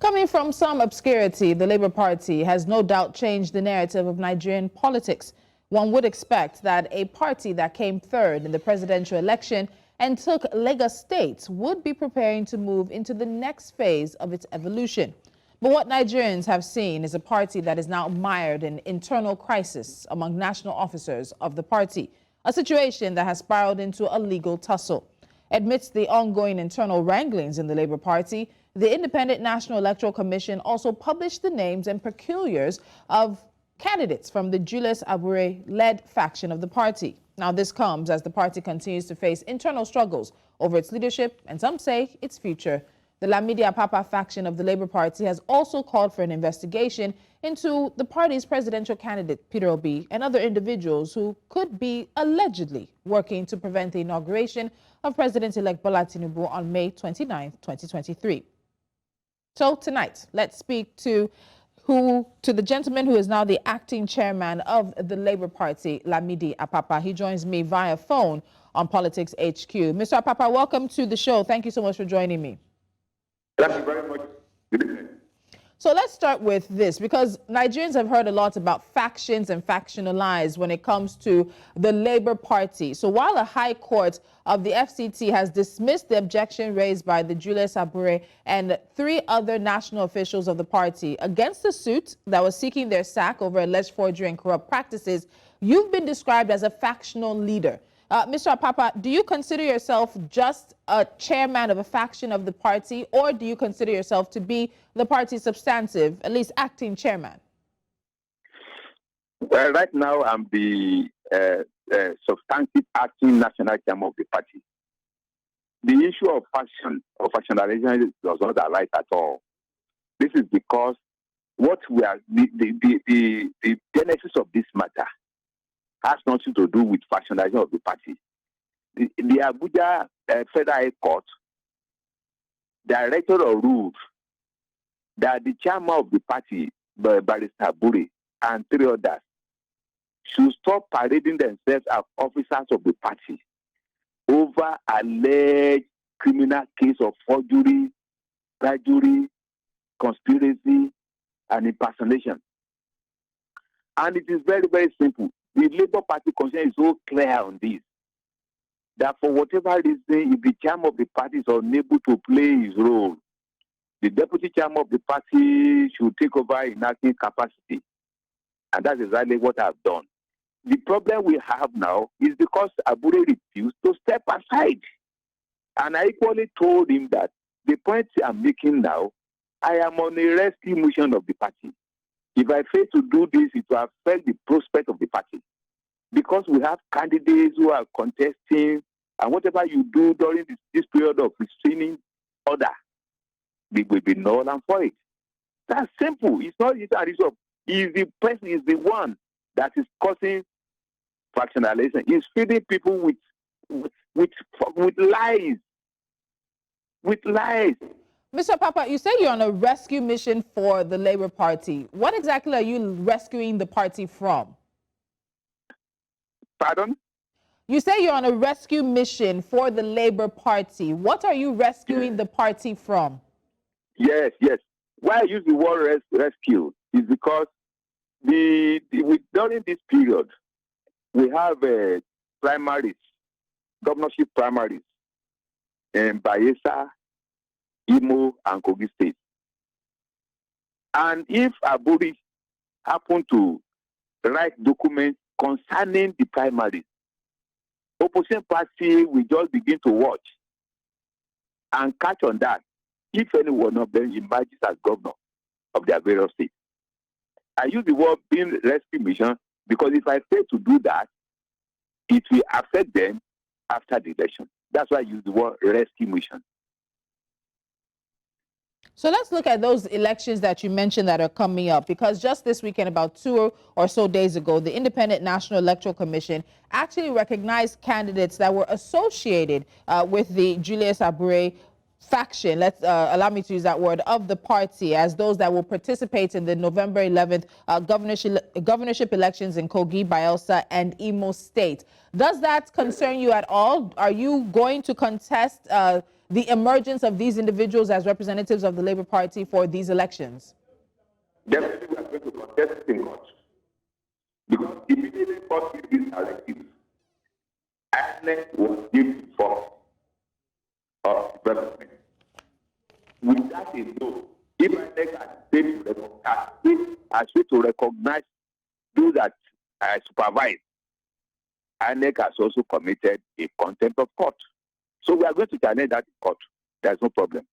Coming from some obscurity, the Labour Party has no doubt changed the narrative of Nigerian politics. One would expect that a party that came third in the presidential election and took Lagos State would be preparing to move into the next phase of its evolution. But what Nigerians have seen is a party that is now mired in internal crisis among national officers of the party, a situation that has spiraled into a legal tussle. Amidst the ongoing internal wranglings in the Labour Party, the Independent National Electoral Commission also published the names and peculiars of candidates from the Julius Abure-led faction of the party. Now, this comes as the party continues to face internal struggles over its leadership and some say its future. The Lamidi Apapa faction of the Labour Party has also called for an investigation into the party's presidential candidate, Peter Obi, and other individuals who could be allegedly working to prevent the inauguration of President-elect Bola Tinubu on May 29, 2023. So tonight, let's speak to the gentleman who is now the acting chairman of the Labour Party, Lamidi Apapa. He joins me via phone on Politics HQ. Mr. Apapa, welcome to the show. Thank you so much for joining me. Thank you very much. Good evening. So let's start with this, because Nigerians have heard a lot about factions and factionalized when it comes to the Labour Party. So while a high court of the FCT has dismissed the objection raised by the Julius Abure and 3 other national officials of the party against the suit that was seeking their sack over alleged forgery and corrupt practices, you've been described as a factional leader. Mr. Apapa, do you consider yourself just a chairman of a faction of the party, or do you consider yourself to be the party's substantive, at least acting chairman? Well, right now I'm the substantive acting national chairman of the party. The issue of factionalization does not arise at all. This is because what we are the genesis of this matter has nothing to do with factionalization of the party. The Abuja Federal High Court directed or ruled that the chairman of the party, Barrister Buri, and 3 others should stop parading themselves as officers of the party over alleged criminal case of forgery, perjury, conspiracy, and impersonation. And it is very, very simple. The Labour Party concern is so clear on this, that for whatever reason, if the chairman of the party is unable to play his role, the deputy chairman of the party should take over in acting capacity. And that's exactly what I've done. The problem we have now is because Abure refused to step aside. And I equally told him that the point I'm making now, I am on a rescue mission of the party. If I fail to do this, it will affect the prospect of the party. Because we have candidates who are contesting, and whatever you do during this period of restraining order, we will be null and void. That's simple. It's not a result. If the person is the one that is causing factionalization, he's feeding people with lies. With lies. Mr. Papa, you say you're on a rescue mission for the Labour Party. What exactly are you rescuing the party from? Pardon? You say you're on a rescue mission for the Labour Party. What are you rescuing the party from? Yes. Why I use the word rescue is because during this period, we have primaries, governorship primaries in Bayelsa, Imo, and Kogi State. And if Aburi happen to write documents concerning the primaries, opposition party will just begin to watch and catch on that if any one of them emerges as governor of their various states. I use the word being rescue mission because if I fail to do that, it will affect them after the election. That's why I use the word rescue mission. So let's look at those elections that you mentioned that are coming up, because just this weekend, about 2 or so days ago, the Independent National Electoral Commission actually recognized candidates that were associated with the Julius Abure faction, allow me to use that word, of the party, as those that will participate in the November 11th governorship elections in Kogi, Bayelsa, and Imo State. Does that concern you at all? Are you going to contest the emergence of these individuals as representatives of the Labour Party for these elections? Definitely, we are going to contest it in court. Because immediately before these directives, INEC was given for development. With that in mind, if INEC has to recognize those that supervise, INEC has also committed a contempt of court. So we are going to challenge that in court. There's no problem.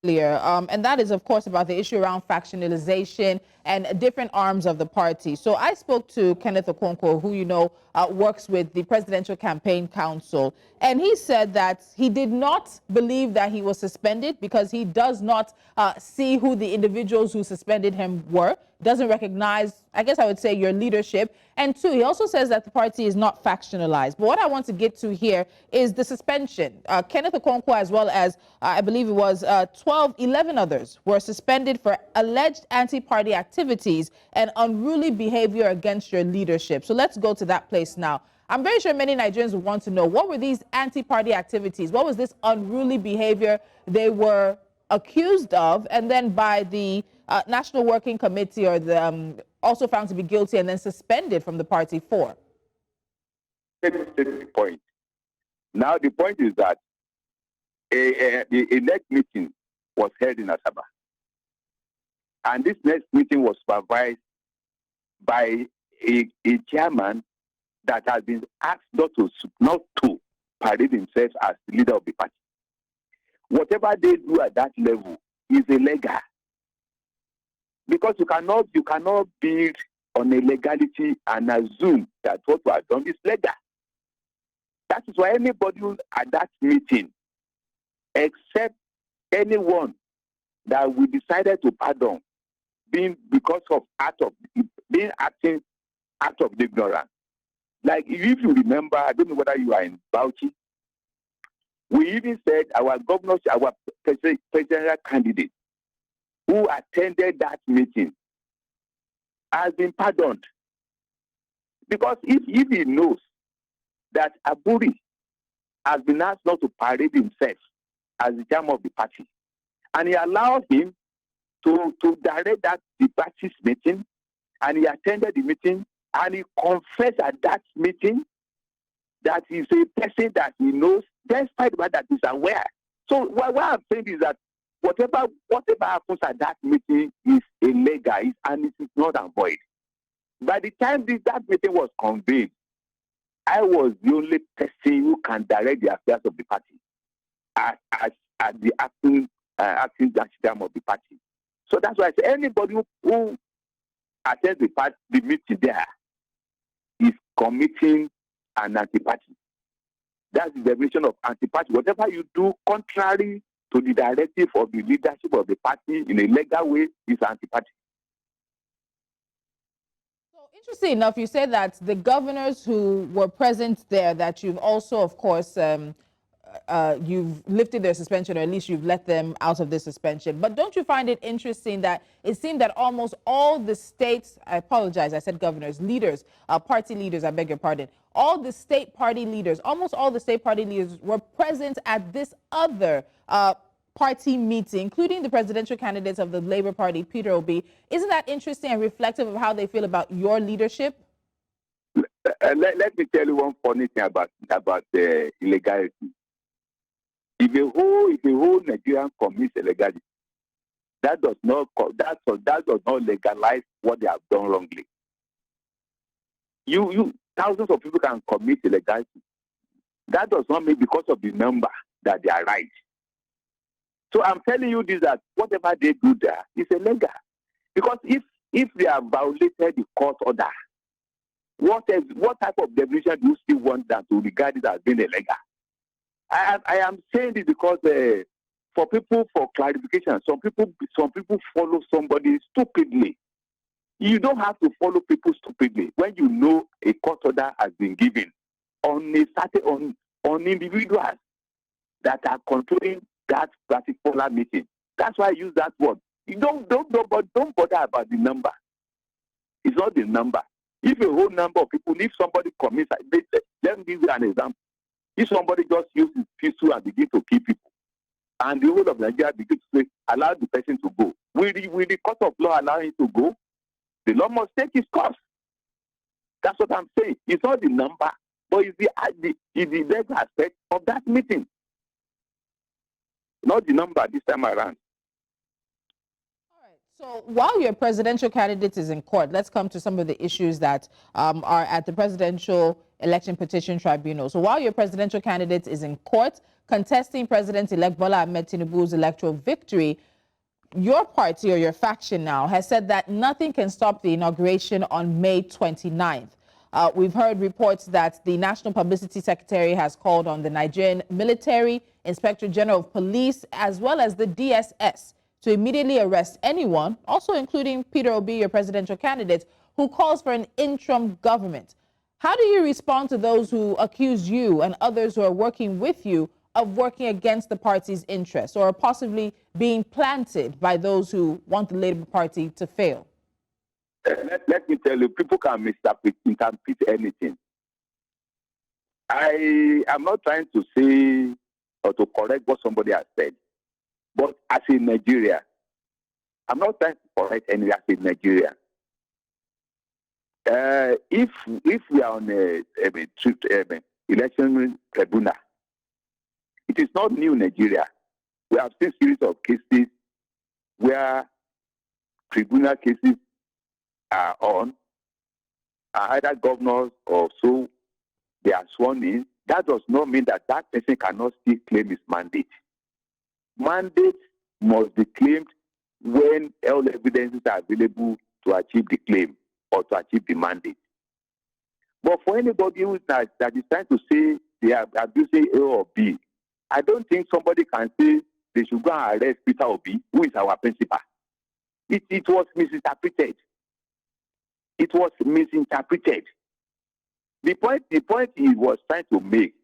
And that is, of course, about the issue around factionalization and different arms of the party. So I spoke to Kenneth Okonkwo, who you know works with the Presidential Campaign Council, and he said that he did not believe that he was suspended because he does not see who the individuals who suspended him were, doesn't recognize, I guess I would say, your leadership. And two, he also says that the party is not factionalized. But what I want to get to here is the suspension. Kenneth Okonkwo, as well as I believe it was 11 others, were suspended for alleged anti-party activities and unruly behavior against your leadership. So let's go to that place now. I'm very sure many Nigerians would want to know, what were these anti-party activities? What was this unruly behavior they were accused of, and then by the National Working Committee, or the also found to be guilty and then suspended from the party for? Let me state the point. Now, the point is that the next meeting was held in Asaba. And this next meeting was supervised by a chairman that has been asked not to parade himself as the leader of the party. Whatever they do at that level is illegal. Because you cannot build on illegality and assume that what you have done is legal. That is why anybody who's at that meeting, except anyone that we decided to pardon, because of acting out of ignorance. Like, if you remember, I don't know whether you are in Bauchi, we even said our governors, our presidential candidate who attended that meeting has been pardoned. Because if he knows that Aburi has been asked not to parade himself as the chairman of the party, and he allowed him to direct the party's meeting, and he attended the meeting, and he confessed at that meeting that he's a person that he knows, despite the fact that he's aware. So what I'm saying is that whatever happens at that meeting is illegal, and it is not void. By the time that meeting was convened, I was the only person who can direct the affairs of the party as the acting chairman of the party. So that's why I say anybody who attends the meeting there is committing an anti-party. That's the definition of anti-party. Whatever you do contrary to the directive of the leadership of the party in a legal way is anti-party. So interesting enough, you say that the governors who were present there, that you've also, of course, you've lifted their suspension, or at least you've let them out of the suspension. But don't you find it interesting that it seemed that almost all the states, I apologize, I said governors, leaders, party leaders, I beg your pardon, all the state party leaders, almost all the state party leaders were present at this other party meeting, including the presidential candidates of the Labour Party, Peter Obi. Isn't that interesting and reflective of how they feel about your leadership? Let me tell you one funny thing about the illegality. If a whole Nigerian commits illegality, that does not legalize what they have done wrongly. Thousands of people can commit illegality. That does not mean because of the number that they are right. So I'm telling you this, that whatever they do there is illegal. Because if they have violated the court order, what type of definition do you still want them to regard it as being illegal? I am saying this because for clarification, some people follow somebody stupidly. You don't have to follow people stupidly when you know a court order has been given on individuals that are controlling that particular meeting. That's why I use that word. You don't bother about the number. It's not the number. If a whole number of people, if somebody commits, let me give you an example. If somebody just uses pistol and begin to kill people, and the whole of Nigeria begins to say, allow the person to go, will the court of law allow him to go? The law must take its course. That's what I'm saying. It's not the number, but it's the legal aspect of that meeting. Not the number this time around. All right. So while your presidential candidate is in court, let's come to some of the issues that are at the Presidential Election Petition Tribunal. So while your presidential candidate is in court contesting President-elect Bola Ahmed Tinubu's electoral victory, your party or your faction now has said that nothing can stop the inauguration on May 29th. We've heard reports that the National Publicity Secretary has called on the Nigerian Military, Inspector General of Police, as well as the DSS to immediately arrest anyone, also including Peter Obi, your presidential candidate, who calls for an interim government. How do you respond to those who accuse you and others who are working with you of working against the party's interests, or possibly being planted by those who want the Labour Party to fail? Let me tell you, people can misinterpret anything. I am not trying to say or to correct what somebody has said, but as a Nigeria, I'm not trying to correct any as a Nigeria. If we are on a election tribunal, it is not new in Nigeria. We have seen series of cases where tribunal cases are on, either governors or so, they are sworn in. That does not mean that that person cannot still claim his mandate. Mandate must be claimed when all evidences are available to achieve the claim or to achieve the mandate. But for anybody who is that is trying to say they are abusing A or B, I don't think somebody can say they should go and arrest Peter Obi, who is our principal. It was misinterpreted. It was misinterpreted. The point he was trying to make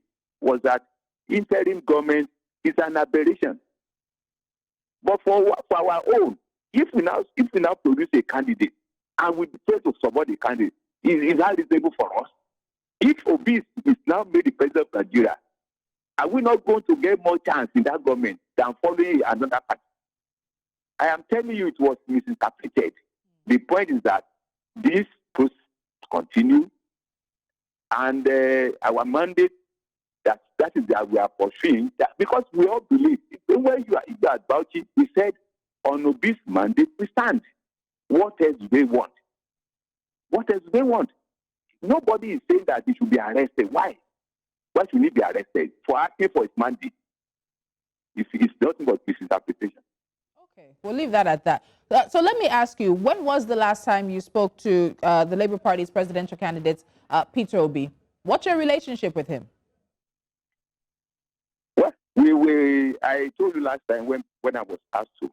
was that interim government is an aberration. But for our own, if we now produce a candidate and we try to support the candidate, is that reasonable for us? If Obi is now made the president of Nigeria, are we not going to get more chance in that government than following another party? I am telling you, it was misinterpreted. The point is that this process continue, and our mandate that is that we are pursuing that, because we all believe when you are about it, we said on Obi's mandate we stand. What else do they want? What else do they want? Nobody is saying that he should be arrested. Why? Why should he be arrested? For asking for his mandate. It's nothing but misinterpretation. Okay, we'll leave that at that. So let me ask you, when was the last time you spoke to the Labour Party's presidential candidate, Peter Obi? What's your relationship with him? Well, I told you last time when I was asked to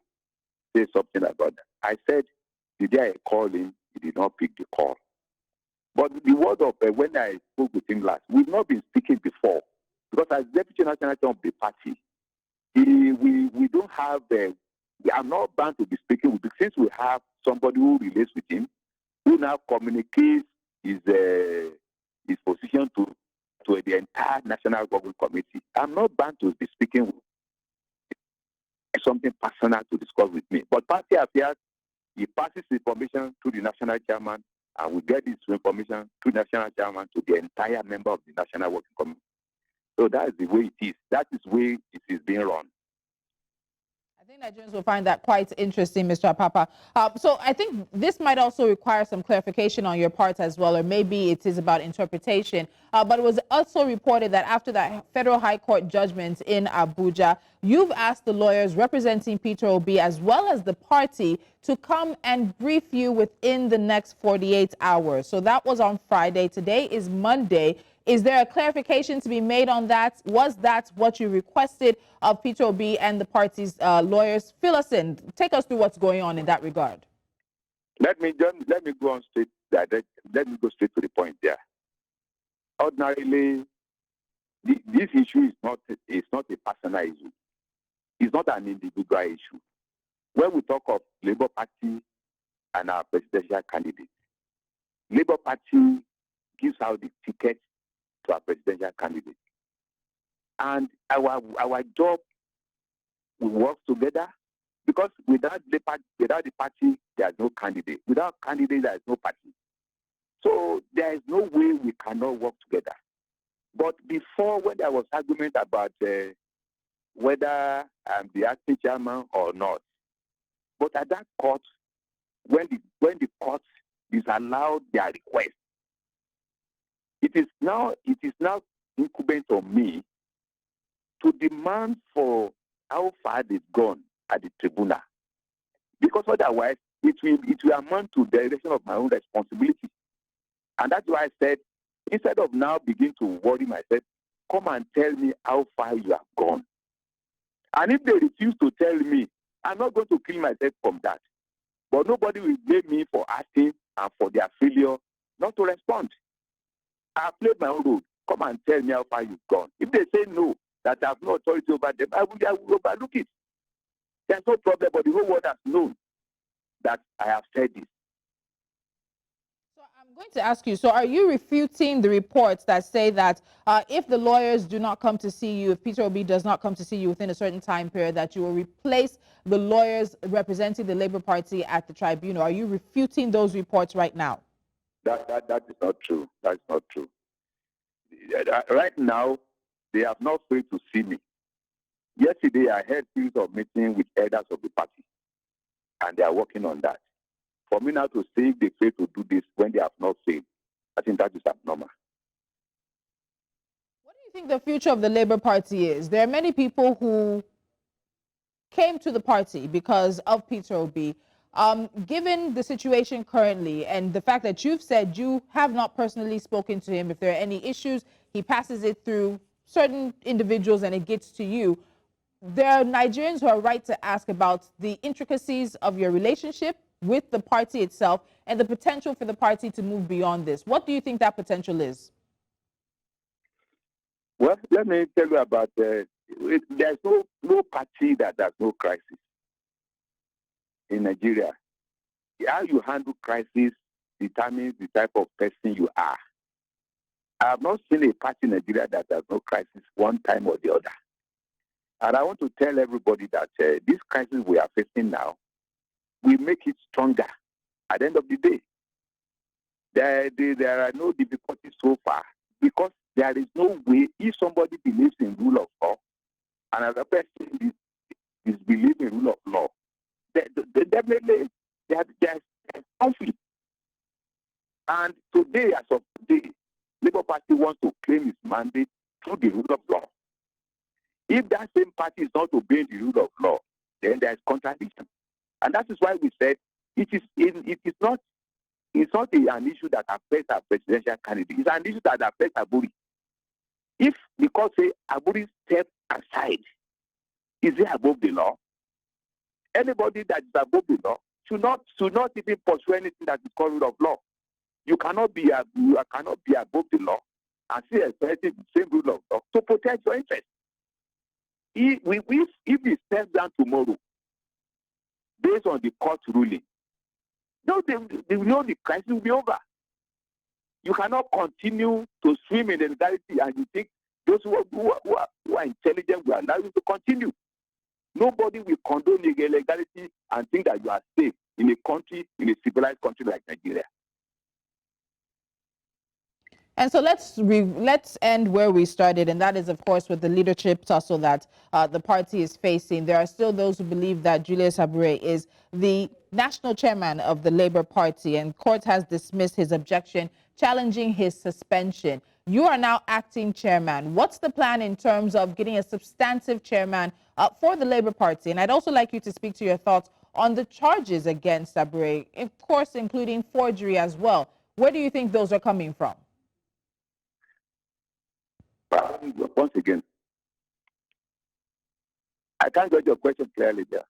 say something about that. I said, the day I called him, he did not pick the call. But the word of when I spoke with him last, we've not been speaking before, because as Deputy National Chairman of the party, we don't have we are not bound to be speaking with him, since we have somebody who relates with him, who now communicates his position to the entire National Governing Committee. I'm not bound to be speaking with something personal to discuss with me. But party affairs, he passes information to the National Chairman, and we get this information to the National Chairman, to the entire member of the National Working Committee. So that is the way it is. That is the way it is being run. I think Nigerians will find that quite interesting, Mr. Apapa. So I think this might also require some clarification on your part as well, or maybe it is about interpretation. But it was also reported that after that Federal High Court judgment in Abuja, you've asked the lawyers representing Peter Obi as well as the party to come and brief you within the next 48 hours. So that was on Friday. Today is Monday. Is there a clarification to be made on that? Was that what you requested of Peter Obi and the party's lawyers? Fill us in. Take us through what's going on in that regard. Let me go on straight. Let me go straight to the point there. Ordinarily, this issue is not a personal issue. It's not an individual issue. When we talk of Labour Party and our presidential candidate, Labour Party gives out the ticket to our presidential candidate. and our job will work together, because without the party, there's no candidate. Without candidate, there's no party. So there is no way we cannot work together. But before, when there was argument about whether I'm the acting chairman or not, but at that court, when the court disallowed their request, it is now incumbent on me to demand for how far they've gone at the tribunal, because otherwise it will amount to the direction of my own responsibility. And that's why I said, instead of now begin to worry myself, come and tell me how far you have gone. And if they refuse to tell me, I'm not going to kill myself from that. But nobody will blame me for asking and for their failure not to respond. I have played my own role. Come and tell me how far you've gone. If they say no, that I have no authority over them, I will overlook it. There's no problem, but the whole world has known that I have said this. So I'm going to ask you, so are you refuting the reports that say that if the lawyers do not come to see you, if Peter Obi does not come to see you within a certain time period, that you will replace the lawyers representing the Labour Party at the tribunal? Are you refuting those reports right now? That is not true. That's not true. Right now, they have not failed to see me. Yesterday, I had series of meetings with elders of the party, and they are working on that. For me now to say they fail to do this when they have not failed, I think that is abnormal. What do you think the future of the Labour Party is? There are many people who came to the party because of Peter Obi. Given the situation currently and the fact that you've said you have not personally spoken to him, if there are any issues, he passes it through certain individuals and it gets to you. There are Nigerians who are right to ask about the intricacies of your relationship with the party itself and the potential for the party to move beyond this. What do you think that potential is? Well, let me tell you about there's no party that has no crisis in Nigeria. How you handle crisis determines the type of person you are. I have not seen a party in Nigeria that has no crisis one time or the other. And I want to tell everybody that this crisis we are facing now, we make it stronger at the end of the day. There are no difficulties so far, because there is no way, if somebody believes in rule of law and another person is believing in rule of law, definitely there's conflict. And today, as of today, Labour Party wants to claim its mandate through the rule of law. If that same party is not obeying the rule of law, then there is contradiction. And that is why we said it is not an issue that affects our presidential candidate. It's an issue that affects Aburi. If, because say Aburi stepped aside, is he above the law? Anybody that is above the law should not even pursue anything that is called rule of law. You cannot be above the law and still expect the same rule of law to protect your interests. If he steps down tomorrow, based on the court ruling, the crisis will be over. You cannot continue to swim in illegality, and you think those who are intelligent will allow you to continue. Nobody will condone illegality and think that you are safe in a civilized country like Nigeria. And so let's end where we started, and that is, of course, with the leadership tussle that the party is facing. There are still those who believe that Julius Abure is the national chairman of the Labour Party, and court has dismissed his objection, challenging his suspension. You are now acting chairman. What's the plan in terms of getting a substantive chairman for the Labour Party? And I'd also like you to speak to your thoughts on the charges against Abure, of course, including forgery as well. Where do you think those are coming from? Once again, I can't get your question clearly there.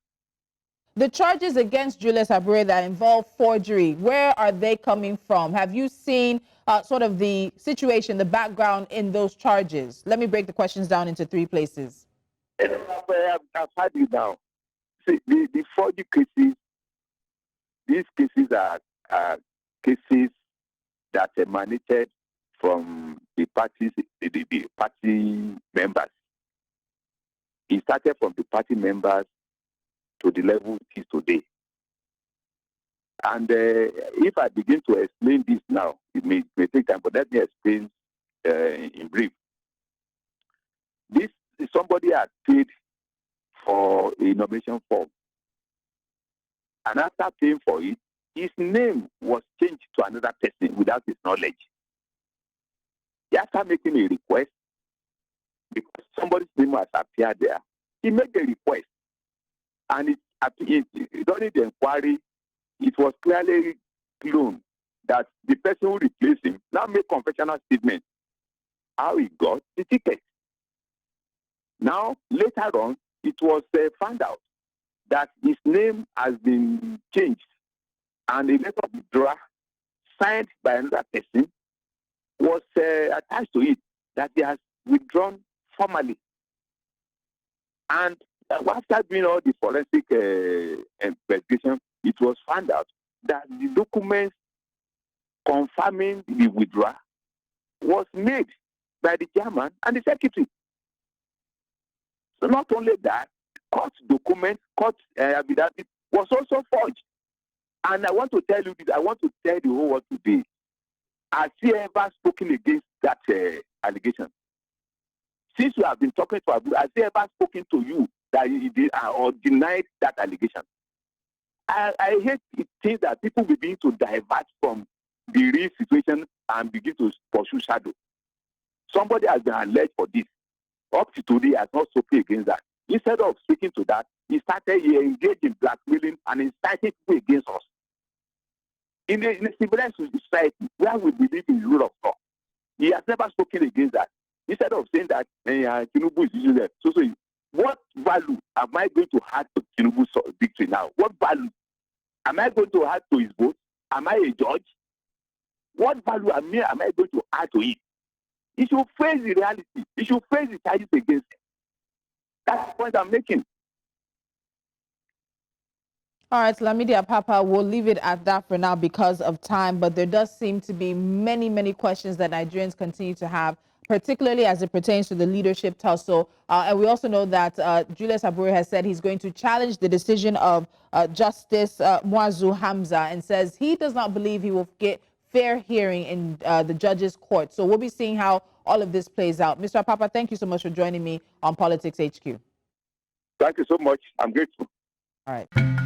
The charges against Julius Abure that involve forgery, where are they coming from? Have you seen sort of the situation, the background in those charges? Let me break the questions down into three places. I've had you now. See, the forgery cases, these cases are cases that emanated from the party members. It started from the party members to the level it is today. And if I begin to explain this now, it may take time, but let me explain in brief. This is somebody had paid for a nomination form. And after paying for it, his name was changed to another person without his knowledge. After making a request, because somebody's name has appeared there, he made the request. And during the inquiry, it was clearly known that the person who replaced him now made confessional statement how he got the ticket. Now, later on, it was found out that his name has been changed and a letter of withdrawal signed by another person was attached to it that he has withdrawn formally. And after doing all the forensic investigation, it was found out that the documents confirming the withdrawal was made by the chairman and the secretary. So not only that, court documents, court affidavit was also forged. And I want to tell you this, I want to tell the whole world today, has he ever spoken against that allegation? Since you have been talking to Abu, has he ever spoken to you that he did or denied that allegation? I hate things that people will begin to divert from the real situation and begin to pursue shadow. Somebody has been alleged for this. Up to today, has not spoken against that. Instead of speaking to that, he started engaged in blackmailing and inciting people against us. In a civilized society where we believe in the rule of law, he has never spoken against that. Instead of saying that Tinubu is using that, so what value am I going to add to Tinubu's victory now? What value am I going to add to his vote? Am I a judge? What value am I going to add to it? He should face the reality. He should face the charges against him. That's the point I'm making. All right, Lamidi Apapa, we'll leave it at that for now because of time, but there does seem to be many, many questions that Nigerians continue to have, particularly as it pertains to the leadership tussle. And we also know that Julius Abure has said he's going to challenge the decision of Justice Muazu Hamza and says he does not believe he will get fair hearing in the judge's court. So we'll be seeing how all of this plays out. Mr. Apapa, thank you so much for joining me on Politics HQ. Thank you so much. I'm grateful. All right.